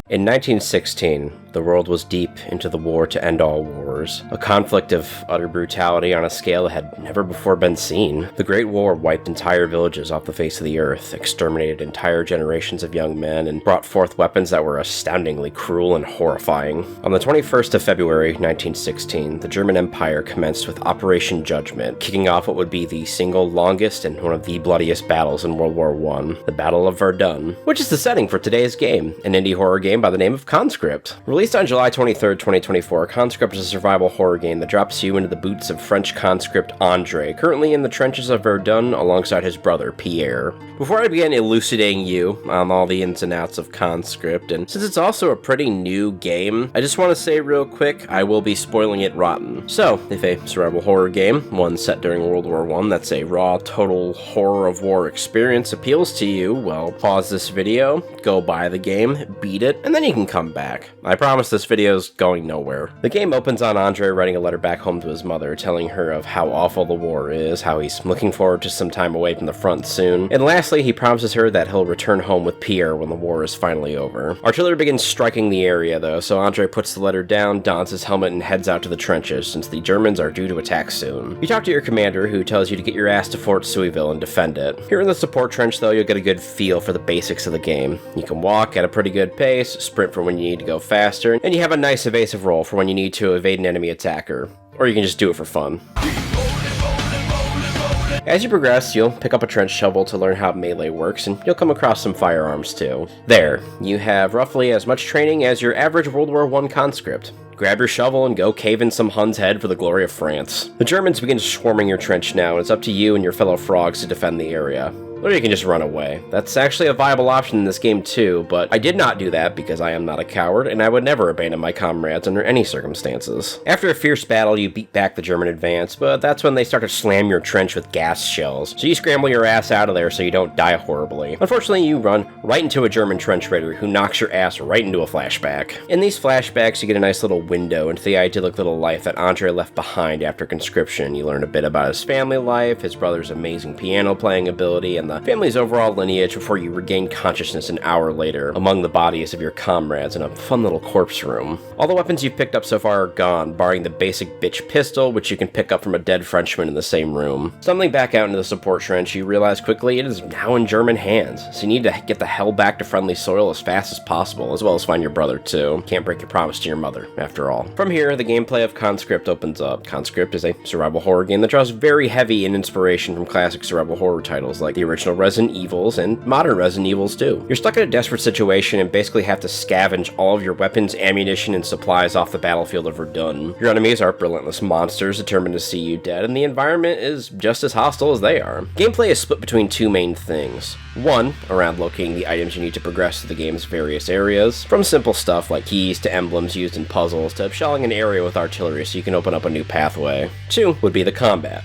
In 1916, the world was deep into the war to end all wars, a conflict of utter brutality on a scale that had never before been seen. The Great War wiped entire villages off the face of the earth, exterminated entire generations of young men, and brought forth weapons that were astoundingly cruel and horrifying. On the 21st of February 1916, the German Empire commenced with Operation Judgment, kicking off what would be the single longest and one of the bloodiest battles in World War I, the Battle of Verdun, which is the setting for today's game, an indie horror game by the name of Conscript. Released on July 23rd, 2024, Conscript is a survival horror game that drops you into the boots of French Conscript Andre, currently in the trenches of Verdun alongside his brother, Pierre. Before I begin elucidating you on all the ins and outs of Conscript, and since it's also a pretty new game, I just want to say real quick, I will be spoiling it rotten. So, if a survival horror game, one set during World War I, that's a raw, total horror of war experience, appeals to you, well, pause this video, go buy the game, beat it, and then you can come back. I promise this video's going nowhere. The game opens on Andre writing a letter back home to his mother, telling her of how awful the war is, how he's looking forward to some time away from the front soon, and lastly, he promises her that he'll return home with Pierre when the war is finally over. Artillery begins striking the area though, so Andre puts the letter down, dons his helmet, and heads out to the trenches, since the Germans are due to attack soon. You talk to your commander, who tells you to get your ass to Fort Louisville and defend it. Here in the support trench though, you'll get a good feel for the basics of the game. You can walk at a pretty good pace, sprint for when you need to go faster, and you have a nice evasive roll for when you need to evade an enemy attacker. Or you can just do it for fun. As you progress, you'll pick up a trench shovel to learn how melee works, and you'll come across some firearms too. There, you have roughly as much training as your average World War I conscript. Grab your shovel and go cave in some Hun's head for the glory of France. The Germans begin swarming your trench now, and it's up to you and your fellow frogs to defend the area. Or you can just run away. That's actually a viable option in this game too, but I did not do that because I am not a coward, and I would never abandon my comrades under any circumstances. After a fierce battle, you beat back the German advance, but that's when they start to slam your trench with gas shells, so you scramble your ass out of there so you don't die horribly. Unfortunately, you run right into a German trench raider who knocks your ass right into a flashback. In these flashbacks, you get a nice little window into the idyllic little life that Andre left behind after conscription. You learn a bit about his family life, his brother's amazing piano playing ability, and the family's overall lineage before you regain consciousness an hour later among the bodies of your comrades in a fun little corpse room. All the weapons you've picked up so far are gone, barring the basic bitch pistol, which you can pick up from a dead Frenchman in the same room. Stumbling back out into the support trench, you realize quickly it is now in German hands, so you need to get the hell back to friendly soil as fast as possible, as well as find your brother too. Can't break your promise to your mother, after all. From here, the gameplay of Conscript opens up. Conscript is a survival horror game that draws very heavy in inspiration from classic survival horror titles like the original Resident Evils and modern Resident Evils too. You're stuck in a desperate situation and basically have to scavenge all of your weapons, ammunition, and supplies off the battlefield of Verdun. Your enemies are relentless monsters determined to see you dead, and the environment is just as hostile as they are. Gameplay is split between two main things. One, around locating the items you need to progress through the game's various areas, from simple stuff like keys to emblems used in puzzles to shelling an area with artillery so you can open up a new pathway. Two would be the combat.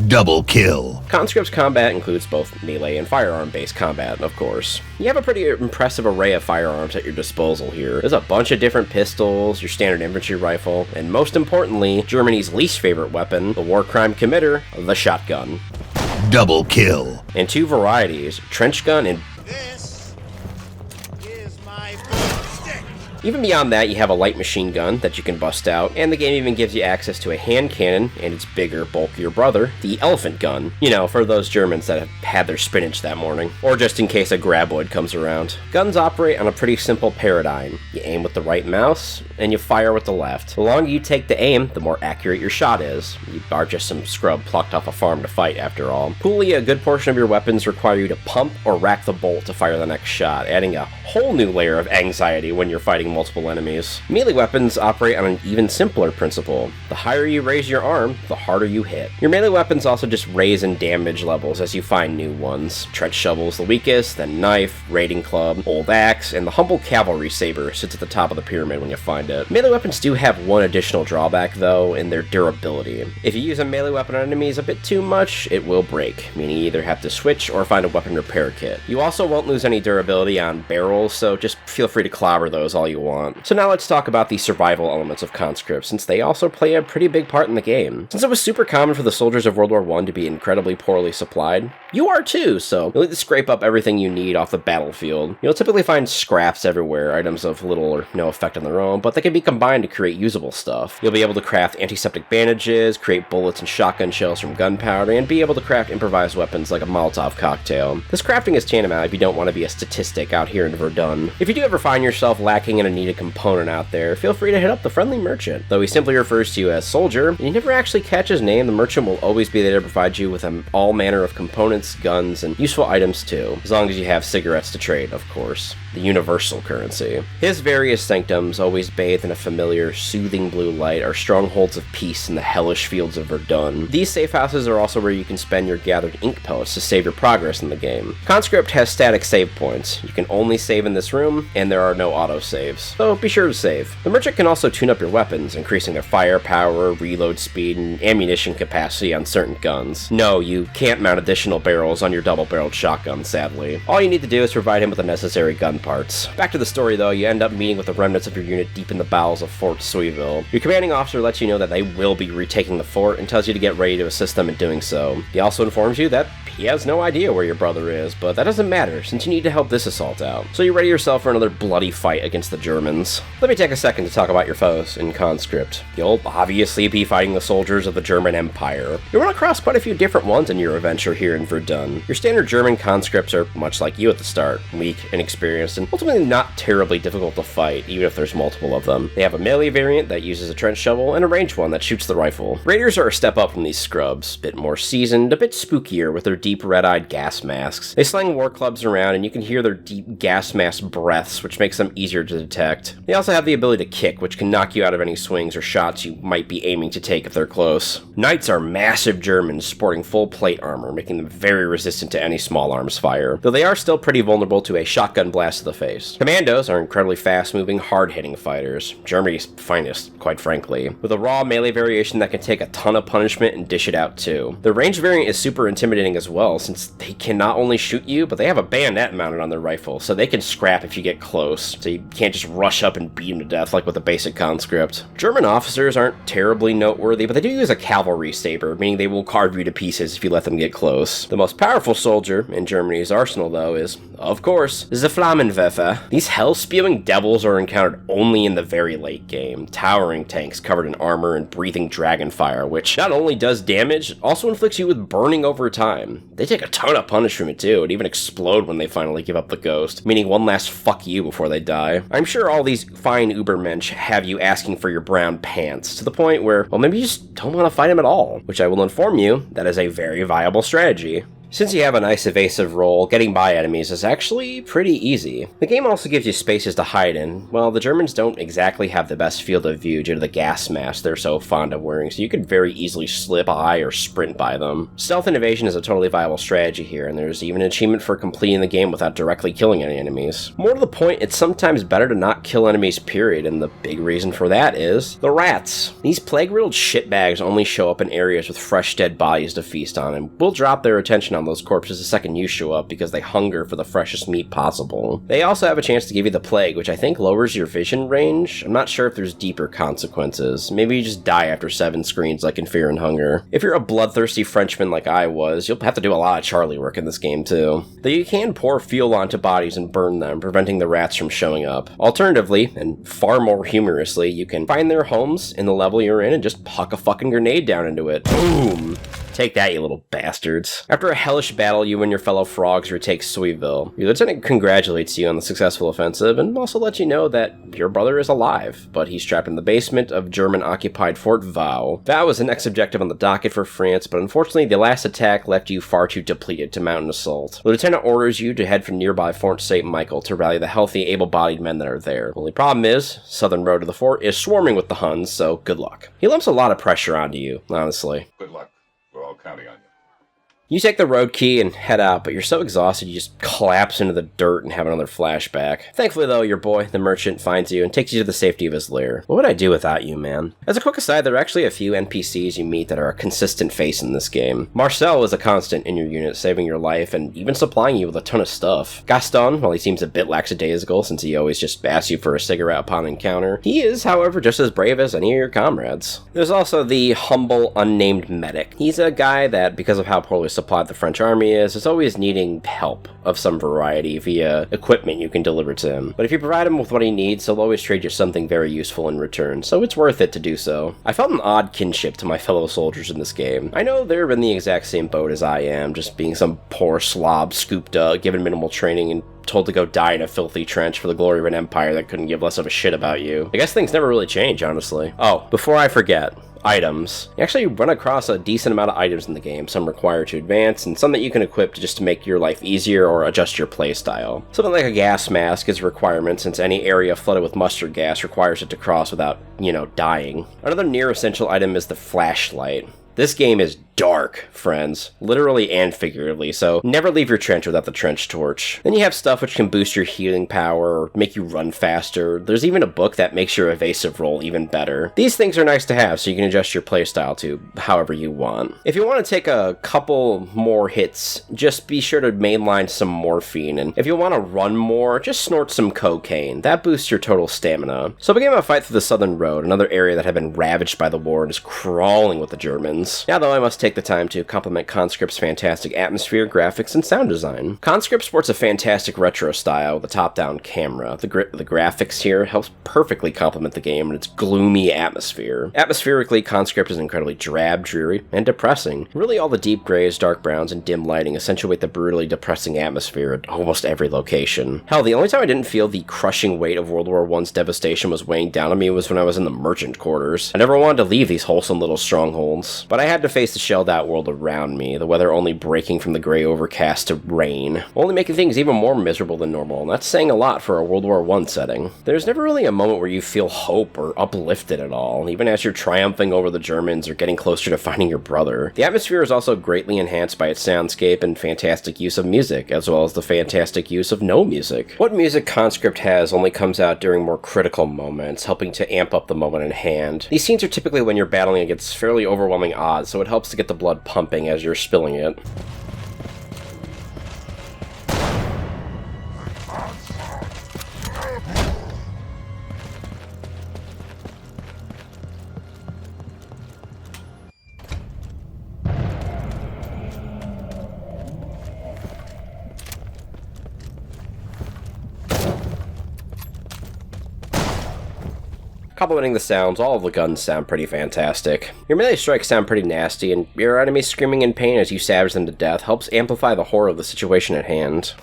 Double kill. Conscript's combat includes both melee and firearm-based combat, of course. You have a pretty impressive array of firearms at your disposal here. There's a bunch of different pistols, your standard infantry rifle, and most importantly, Germany's least favorite weapon, the war crime committer, the shotgun. Double kill. And two varieties, trench gun and even beyond that, you have a light machine gun that you can bust out, and the game even gives you access to a hand cannon and its bigger, bulkier brother, the elephant gun. You know, for those Germans that have had their spinach that morning, or just in case a graboid comes around. Guns operate on a pretty simple paradigm. You aim with the right mouse, and you fire with the left. The longer you take to aim, the more accurate your shot is. You are just some scrub plucked off a farm to fight, after all. Coolly, a good portion of your weapons require you to pump or rack the bolt to fire the next shot, adding a whole new layer of anxiety when you're fighting multiple enemies. Melee weapons operate on an even simpler principle. The higher you raise your arm, the harder you hit. Your melee weapons also just raise in damage levels as you find new ones. Trench shovel's the weakest, then knife, raiding club, old axe, and the humble cavalry saber sits at the top of the pyramid when you find it. Melee weapons do have one additional drawback though, in their durability. If you use a melee weapon on enemies a bit too much, it will break, meaning you either have to switch or find a weapon repair kit. You also won't lose any durability on barrels, so just feel free to clobber those all you want. So now let's talk about the survival elements of conscripts, since they also play a pretty big part in the game. Since it was super common for the soldiers of World War I to be incredibly poorly supplied, you are too, so you'll need to scrape up everything you need off the battlefield. You'll typically find scraps everywhere, items of little or no effect on their own, but they can be combined to create usable stuff. You'll be able to craft antiseptic bandages, create bullets and shotgun shells from gunpowder, and be able to craft improvised weapons like a Molotov cocktail. This crafting is tantamount if you don't want to be a statistic out here in Verdun. If you do ever find yourself lacking in a needed component out there, feel free to hit up the friendly merchant. Though he simply refers to you as soldier, and you never actually catch his name, the merchant will always be there to provide you with all manner of components, guns, and useful items too, as long as you have cigarettes to trade, of course. The universal currency. His various sanctums, always bathed in a familiar, soothing blue light, are strongholds of peace in the hellish fields of Verdun. These safe houses are also where you can spend your gathered ink pellets to save your progress in the game. Conscript has static save points. You can only save in this room, and there are no autosaves, so be sure to save. The merchant can also tune up your weapons, increasing their firepower, reload speed, and ammunition capacity on certain guns. No, you can't mount additional barrels on your double-barreled shotgun, sadly. All you need to do is provide him with the necessary gun parts. Back to the story though, you end up meeting with the remnants of your unit deep in the bowels of Fort Suiville. Your commanding officer lets you know that they will be retaking the fort and tells you to get ready to assist them in doing so. He also informs you that he has no idea where your brother is, but that doesn't matter since you need to help this assault out. So you ready yourself for another bloody fight against the Germans. Let me take a second to talk about your foes in Conscript. You'll obviously be fighting the soldiers of the German Empire. You'll run across quite a few different ones in your adventure here in Verdun. Your standard German conscripts are much like you at the start, weak, inexperienced, and ultimately not terribly difficult to fight, even if there's multiple of them. They have a melee variant that uses a trench shovel, and a ranged one that shoots the rifle. Raiders are a step up from these scrubs, a bit more seasoned, a bit spookier with their deep red-eyed gas masks. They sling war clubs around, and you can hear their deep gas mask breaths, which makes them easier to detect. They also have the ability to kick, which can knock you out of any swings or shots you might be aiming to take if they're close. Knights are massive Germans sporting full plate armor, making them very resistant to any small arms fire, though they are still pretty vulnerable to a shotgun blast to the face. Commandos are incredibly fast-moving, hard-hitting fighters, Germany's finest, quite frankly, with a raw melee variation that can take a ton of punishment and dish it out too. The ranged variant is super intimidating as well, since they can not only shoot you, but they have a bayonet mounted on their rifle, so they can scrap if you get close, so you can't just rush up and beat them to death like with a basic conscript. German officers aren't terribly noteworthy, but they do use a cavalry saber, meaning they will carve you to pieces if you let them get close. The most powerful soldier in Germany's arsenal, though, is, of course, the Flammenwerfer. These hell-spewing devils are encountered only in the very late game, towering tanks covered in armor and breathing dragon fire, which not only does damage, also inflicts you with burning over time. They take a ton of punishment too, and even explode when they finally give up the ghost, meaning one last fuck you before they die. I'm sure all these fine Ubermensch have you asking for your brown pants, to the point where, well, maybe you just don't want to fight them at all, which I will inform you, that is a very viable strategy. Since you have a nice evasive roll, getting by enemies is actually pretty easy. The game also gives you spaces to hide in. Well, the Germans don't exactly have the best field of view due to the gas mask they're so fond of wearing, so you could very easily slip by or sprint by them. Stealth and evasion is a totally viable strategy here, and there's even an achievement for completing the game without directly killing any enemies. More to the point, it's sometimes better to not kill enemies, period, and the big reason for that is the rats. These plague-riddled shitbags only show up in areas with fresh dead bodies to feast on, and will drop their attention on those corpses the second you show up because they hunger for the freshest meat possible. They also have a chance to give you the plague, which I think lowers your vision range. I'm not sure if there's deeper consequences. Maybe you just die after 7 screens like in Fear and Hunger. If you're a bloodthirsty Frenchman like I was, you'll have to do a lot of Charlie work in this game too. Though you can pour fuel onto bodies and burn them, preventing the rats from showing up. Alternatively, and far more humorously, you can find their homes in the level you're in and just huck a fucking grenade down into it. Boom! Take that, you little bastards. After a hellish battle, you and your fellow frogs retake Suiville. Your lieutenant congratulates you on the successful offensive, and also lets you know that your brother is alive, but he's trapped in the basement of German-occupied Fort Vaux. Vaux is the next objective on the docket for France, but unfortunately the last attack left you far too depleted to mount an assault. The lieutenant orders you to head for nearby Fort St. Michael to rally the healthy, able-bodied men that are there. Only problem is, southern road to the fort is swarming with the Huns, so good luck. He lumps a lot of pressure onto you, honestly. Good luck. We're all counting on you. You take the road key and head out, but you're so exhausted you just collapse into the dirt and have another flashback. Thankfully though, your boy, the merchant, finds you and takes you to the safety of his lair. What would I do without you, man? As a quick aside, there are actually a few NPCs you meet that are a consistent face in this game. Marcel is a constant in your unit, saving your life and even supplying you with a ton of stuff. Gaston, while he seems a bit lackadaisical since he always just asks you for a cigarette upon encounter, he is, however, just as brave as any of your comrades. There's also the humble, unnamed medic. He's a guy that, because of how poorly supplied the French army is always needing help of some variety via equipment you can deliver to him. But if you provide him with what he needs, he'll always trade you something very useful in return, so it's worth it to do so. I felt an odd kinship to my fellow soldiers in this game. I know they're in the exact same boat as I am, just being some poor slob scooped up, given minimal training and told to go die in a filthy trench for the glory of an empire that couldn't give less of a shit about you. I guess things never really change, honestly. Oh, before I forget, items. You actually run across a decent amount of items in the game, some required to advance, and some that you can equip just to make your life easier or adjust your playstyle. Something like a gas mask is a requirement since any area flooded with mustard gas requires it to cross without, dying. Another near essential item is the flashlight. This game is dark, friends, literally and figuratively, so never leave your trench without the trench torch. Then you have stuff which can boost your healing power or make you run faster. There's even a book that makes your evasive roll even better. These things are nice to have so you can adjust your playstyle to however you want. If you want to take a couple more hits, just be sure to mainline some morphine, and if you want to run more, just snort some cocaine. That boosts your total stamina. So begin a fight through the Southern Road, another area that had been ravaged by the war and is crawling with the Germans. Now though, I must take the time to compliment Conscript's fantastic atmosphere, graphics, and sound design. Conscript sports a fantastic retro style with a top-down camera. The graphics here helps perfectly complement the game and its gloomy atmosphere. Atmospherically, Conscript is incredibly drab, dreary, and depressing. Really, all the deep grays, dark browns, and dim lighting accentuate the brutally depressing atmosphere at almost every location. Hell, the only time I didn't feel the crushing weight of World War I's devastation was weighing down on me was when I was in the merchant quarters. I never wanted to leave these wholesome little strongholds, but I had to face the shelled out world around me, the weather only breaking from the gray overcast to rain, only making things even more miserable than normal, and that's saying a lot for a World War I setting. There's never really a moment where you feel hope or uplifted at all, even as you're triumphing over the Germans or getting closer to finding your brother. The atmosphere is also greatly enhanced by its soundscape and fantastic use of music, as well as the fantastic use of no music. What music Conscript has only comes out during more critical moments, helping to amp up the moment in hand. These scenes are typically when you're battling against fairly overwhelming odds, so it helps to get the blood pumping as you're spilling it. Complementing the sounds, all of the guns sound pretty fantastic. Your melee strikes sound pretty nasty, and your enemies screaming in pain as you savage them to death helps amplify the horror of the situation at hand.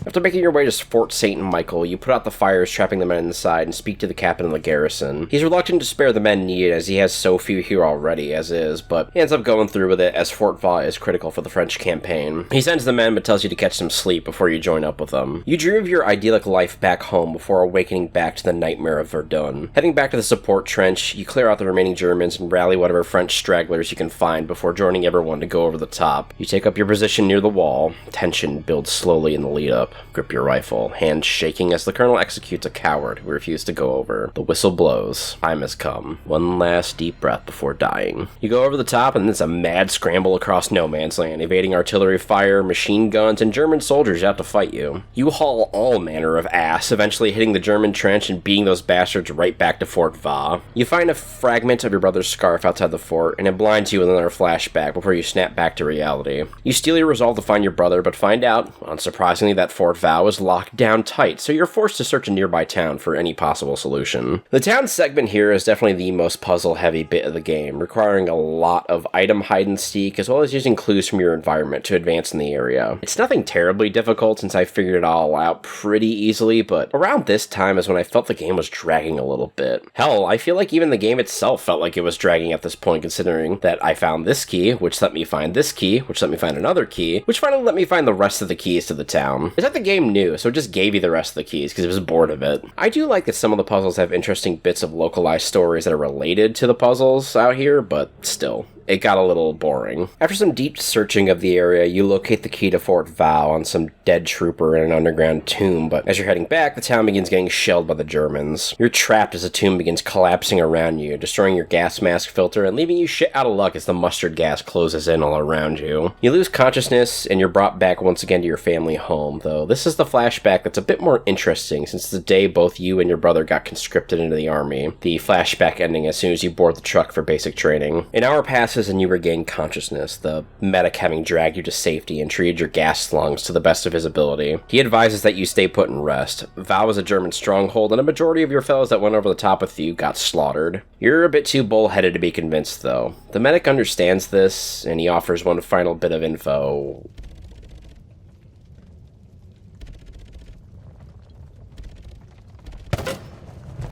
After making your way to Fort St. Michael, you put out the fires trapping the men inside and speak to the captain of the garrison. He's reluctant to spare the men needed as he has so few here already as is, but he ends up going through with it as Fort Va is critical for the French campaign. He sends the men but tells you to catch some sleep before you join up with them. You dream of your idyllic life back home before awakening back to the nightmare of Verdun. Heading back to the support trench, you clear out the remaining Germans and rally whatever French stragglers you can find before joining everyone to go over the top. You take up your position near the wall. Tension builds slowly in the lead up. Grip your rifle, hands shaking as the colonel executes a coward who refused to go over. The whistle blows. Time has come. One last deep breath before dying. You go over the top and it's a mad scramble across no man's land, evading artillery fire, machine guns, and German soldiers out to fight you. You haul all manner of ass, eventually hitting the German trench and beating those bastards right back to Fort Va. You find a fragment of your brother's scarf outside the fort, and it blinds you with another flashback before you snap back to reality. You steel your resolve to find your brother, but find out, unsurprisingly, that Fort Va was locked down tight, so you're forced to search a nearby town for any possible solution. The town segment here is definitely the most puzzle-heavy bit of the game, requiring a lot of item hide-and-seek, as well as using clues from your environment to advance in the area. It's nothing terribly difficult since I figured it all out pretty easily, but around this time is when I felt the game was dragging a little bit. Hell, I feel like even the game itself felt like it was dragging at this point, considering that I found this key, which let me find this key, which let me find another key, which finally let me find the rest of the keys to the town. It's like the the game new, so it just gave you the rest of the keys because it was bored of it. I do like that some of the puzzles have interesting bits of localized stories that are related to the puzzles out here, but still, it got a little boring. After some deep searching of the area, you locate the key to Fort Vaux on some dead trooper in an underground tomb, but as you're heading back, the town begins getting shelled by the Germans. You're trapped as the tomb begins collapsing around you, destroying your gas mask filter and leaving you shit out of luck as the mustard gas closes in all around you. You lose consciousness, and you're brought back once again to your family home, though this is the flashback that's a bit more interesting since the day both you and your brother got conscripted into the army. The flashback ending as soon as you board the truck for basic training. An hour passes and you regain consciousness, the medic having dragged you to safety and treated your gas lungs to the best of his ability. He advises that you stay put and rest. Vaux is a German stronghold, and a majority of your fellows that went over the top with you got slaughtered. You're a bit too bullheaded to be convinced, though. The medic understands this, and he offers one final bit of info.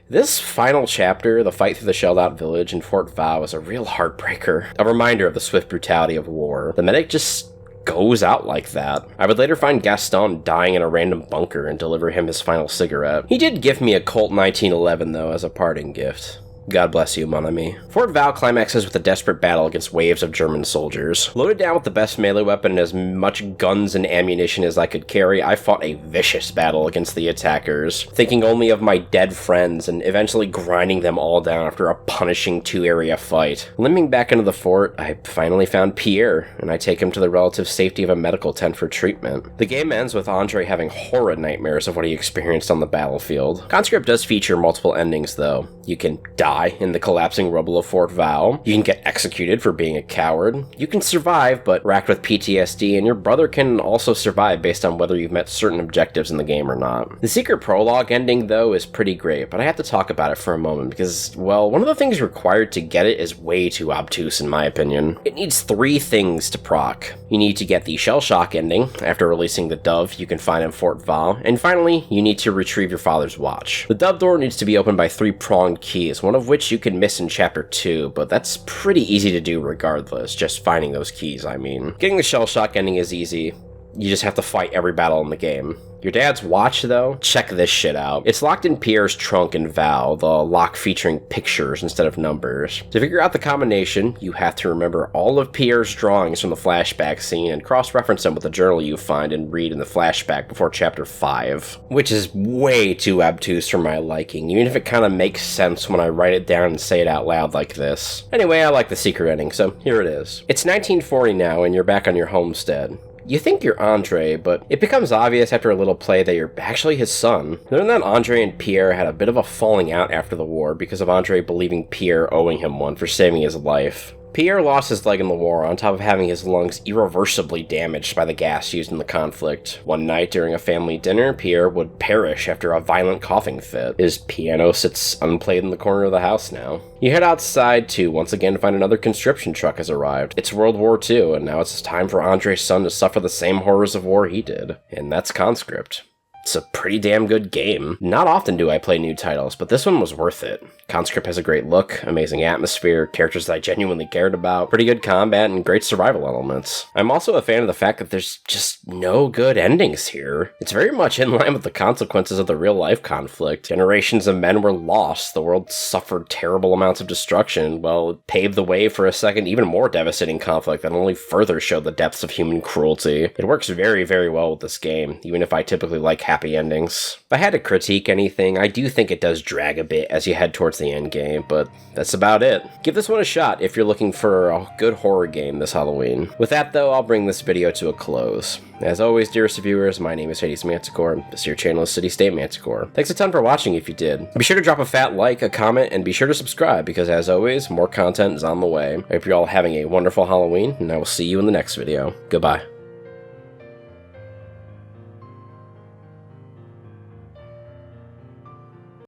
This final chapter, the fight through the shelled-out village in Fort Vaux, is a real heartbreaker. A reminder of the swift brutality of war. The medic just goes out like that. I would later find Gaston dying in a random bunker and deliver him his final cigarette. He did give me a Colt 1911, though, as a parting gift. God bless you, mon ami. Fort Vaux climaxes with a desperate battle against waves of German soldiers. Loaded down with the best melee weapon and as much guns and ammunition as I could carry, I fought a vicious battle against the attackers, thinking only of my dead friends and eventually grinding them all down after a punishing two-area fight. Limping back into the fort, I finally found Pierre, and I take him to the relative safety of a medical tent for treatment. The game ends with Andre having horrid nightmares of what he experienced on the battlefield. Conscript does feature multiple endings, though. You can die in the collapsing rubble of Fort Vaux. You can get executed for being a coward. You can survive, but racked with PTSD, and your brother can also survive based on whether you've met certain objectives in the game or not. The secret prologue ending, though, is pretty great, but I have to talk about it for a moment because, well, one of the things required to get it is way too obtuse in my opinion. It needs 3 things to proc. You need to get the shell shock ending after releasing the dove you can find in Fort Vaux, and finally, you need to retrieve your father's watch. The dove door needs to be opened by 3 pronged keys, one of which you can miss in Chapter 2, but that's pretty easy to do regardless, just finding those keys, I mean. Getting the shell shock ending is easy. You just have to fight every battle in the game. Your dad's watch, though? Check this shit out. It's locked in Pierre's trunk in Vaux, the lock featuring pictures instead of numbers. To figure out the combination, you have to remember all of Pierre's drawings from the flashback scene and cross-reference them with the journal you find and read in the flashback before Chapter 5. Which is way too obtuse for my liking, even if it kind of makes sense when I write it down and say it out loud like this. Anyway, I like the secret ending, so here it is. It's 1940 now, and you're back on your homestead. You think you're Andre, but it becomes obvious after a little play that you're actually his son. Learn that Andre and Pierre had a bit of a falling out after the war because of Andre believing Pierre owing him one for saving his life. Pierre lost his leg in the war on top of having his lungs irreversibly damaged by the gas used in the conflict. One night during a family dinner, Pierre would perish after a violent coughing fit. His piano sits unplayed in the corner of the house now. You head outside to once again find another conscription truck has arrived. It's World War II, and now it's time for Andre's son to suffer the same horrors of war he did. And that's Conscript. It's a pretty damn good game. Not often do I play new titles, but this one was worth it. Conscript has a great look, amazing atmosphere, characters that I genuinely cared about, pretty good combat, and great survival elements. I'm also a fan of the fact that there's just no good endings here. It's very much in line with the consequences of the real-life conflict. Generations of men were lost, the world suffered terrible amounts of destruction, well, it paved the way for a second, even more devastating conflict that only further showed the depths of human cruelty. It works very, very well with this game, even if I typically like happy endings. If I had to critique anything, I do think it does drag a bit as you head towards the end game, but that's about it. Give this one a shot if you're looking for a good horror game this Halloween. With that though, I'll bring this video to a close. As always, dearest viewers, my name is HadesManticore, and this here channel is CityStateManticore. Thanks a ton for watching if you did. Be sure to drop a fat like, a comment, and be sure to subscribe, because as always, more content is on the way. I hope you're all having a wonderful Halloween, and I will see you in the next video. Goodbye.